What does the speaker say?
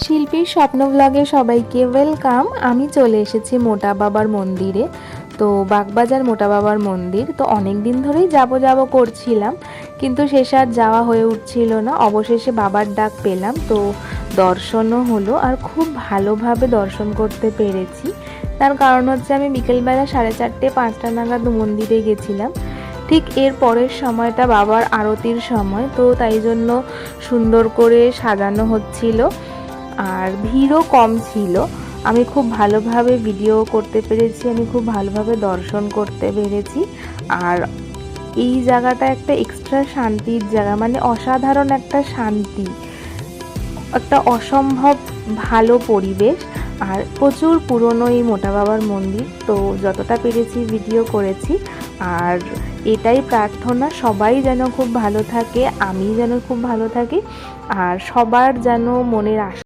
শিল্পীর স্বপ্ন ব্লগে সবাইকে ওয়েলকাম। আমি চলে এসেছি মোটা বাবার মন্দিরে। তো বাগবাজার মোটা বাবার মন্দির তো অনেক দিন ধরেই যাব করছিলাম, কিন্তু শেষে আর যাওয়া হয়ে উঠছিল না। অবশেষে বাবার ডাক পেলাম, তো দর্শনও হলো আর খুব ভালোভাবে দর্শন করতে পেরেছি। তার কারণ হচ্ছে আমি বিকেলবেলা 4:30-5টা নাগাদ মন্দিরে গেছিলাম। ঠিক এর পরের সময়টা বাবার আরতির সময়, তো তাই জন্য সুন্দর করে সাজানো হচ্ছিল আর ভিড়ও কম ছিল। আমি খুব ভালোভাবে ভিডিও করতে পেরেছি, আমি খুব ভালোভাবে দর্শন করতে পেরেছি। আর এই জায়গাটা একটা এক্সট্রা শান্তির জায়গা, মানে অসাধারণ একটা শান্তি, একটা অসম্ভব ভালো পরিবেশ। আর প্রচুর পুরনো এই মোটা বাবার মন্দির, তো যতটা পেরেছি ভিডিও করেছি। আর এটাই প্রার্থনা, সবাই যেন খুব ভালো থাকে, আমি যেন খুব ভালো থাকি, আর সবার যেন মনের